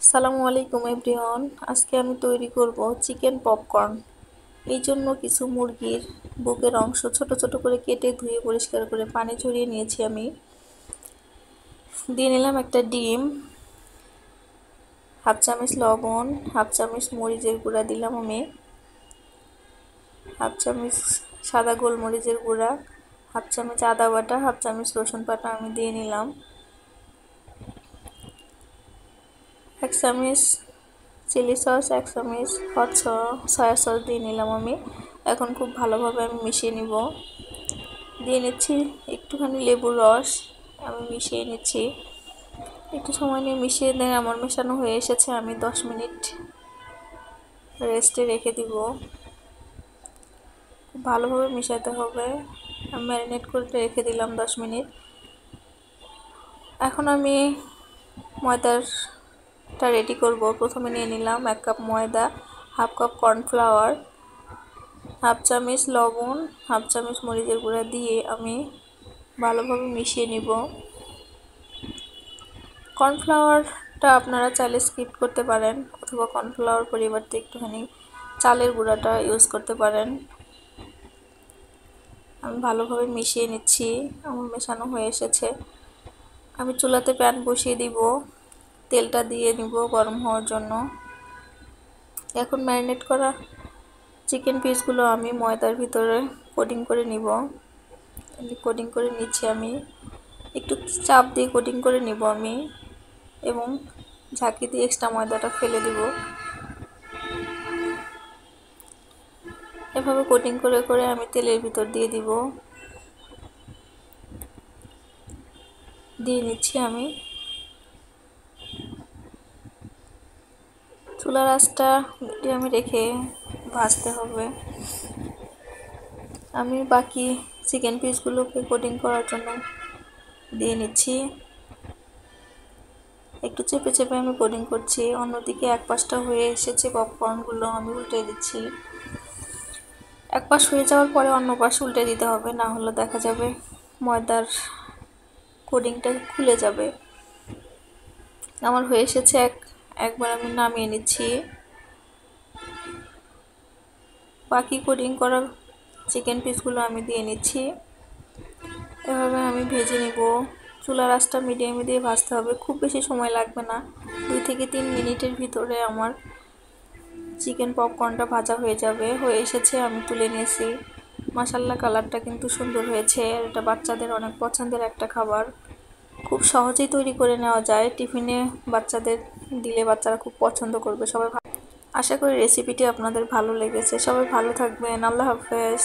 আসসালামু আলাইকুম এভরিওয়ান। আজকে আমি তৈরি করব চিকেন পপকর্ন। এই জন্য কিছু মুরগির বুকের অংশ ছোট ছোট করে কেটে ধুয়ে পরিষ্কার করে পানি ঝরিয়ে নিয়েছি। আমি দিয়ে নিলাম একটা ডিম, হাফ চামচ লবণ, হাফ চামচ মরিচের গুঁড়া দিলাম আমি, হাফ চামচ সাদা গোলমরিচের গুঁড়া, হাফ চামচ আদা বাটা, হাফ চামচ রসুন বাটা আমি দিয়ে নিলাম, এক চামচ চিলি সস, এক চামচ হট সয়া সস দিয়ে নিলাম আমি। এখন খুব ভালোভাবে আমি মিশিয়ে নিব। দিয়ে নিচ্ছি একটুখানি লেবুর রস, আমি মিশিয়ে নিচ্ছি। একটু সময় নিয়ে মিশিয়ে দেন। আমার মেশানো হয়ে এসেছে, আমি 10 মিনিট রেস্টে রেখে দিব। খুব ভালোভাবে মিশাতে হবে। আমি ম্যারিনেট করে রেখে দিলাম 10 মিনিট। এখন আমি ময়দাটা রেডি করব। প্রথমে নিয়ে নিলাম 1 কাপ ময়দা, হাফ কাপ কর্নফ্লাওয়ার, হাফ চামচ লবণ, হাফ চামচ মরিচের গুঁড়া দিয়ে আমি ভালোভাবে মিশিয়ে নিব। কর্নফ্লাওয়ারটা আপনারা চাইলে স্কিপ করতে পারেন, অথবা কর্নফ্লাওয়ার পরিবর্তে একটুখানি চালের গুঁড়াটা ইউজ করতে পারেন। আমি ভালোভাবে মিশিয়ে নিচ্ছি। আমার মেশানো হয়ে এসেছে। আমি চুলাতে প্যান বসিয়ে দিব, তেলটা দিয়ে নিব গরম হওয়ার জন্য। এখন ম্যারিনেট করা চিকেন পিসগুলো আমি ময়দার ভিতরে কোটিং করে নিব। কোটিং করে নিচ্ছি আমি, একটু চাপ দিয়ে কোটিং করে নিব আমি, এবং ঝাঁকি দিয়ে এক্সট্রা ময়দাটা ফেলে দিব। এভাবে কোটিং করে করে আমি তেলের ভিতর দিয়ে দিব। দিয়ে নিচ্ছি আমি। চুলার আঁচটা মিডিয়ামে রেখে ভাজতে হবে। আমি বাকি চিকেন পিসগুলোকে কোটিং করার জন্য দিয়ে নিচ্ছি। একটু চেপে চেপে আমি কোটিং করছি। অন্যদিকে এক পাশটা হয়ে এসেছে পপকর্নগুলো, আমি উল্টে দিচ্ছি। এক পাশ হয়ে যাওয়ার পরে অন্য পাশ উল্টে দিতে হবে, না হলে দেখা যাবে ময়দার কোটিংটা খুলে যাবে। আমার হয়ে এসেছে। একবার আমি নামিয়ে নিচ্ছি। বাকি কোটিং করা চিকেন পিসগুলো আমি দিয়ে নিচ্ছি। এভাবে আমি ভেজে নিব। চুলার আঁচটা মিডিয়ামে দিয়ে ভাজতে হবে, খুব বেশি সময় লাগবে না। 2 থেকে 3 মিনিটের ভিতরে আমার চিকেন পপকর্নটা ভাজা হয়ে যাবে। হয়ে এসেছে, আমি তুলে নিয়েছি। মাশাআল্লাহ, কালারটা কিন্তু সুন্দর হয়েছে। এটা বাচ্চাদের অনেক পছন্দের একটা খাবার, খুব সহজেই তৈরি করে নেওয়া যায়। টিফিনে বাচ্চাদের দিলে বাচ্চারা খুব পছন্দ করবে। আশা করি রেসিপিটি আপনাদের ভালো লেগেছে। সবাই ভালো থাকবেন। আল্লাহ হাফেজ।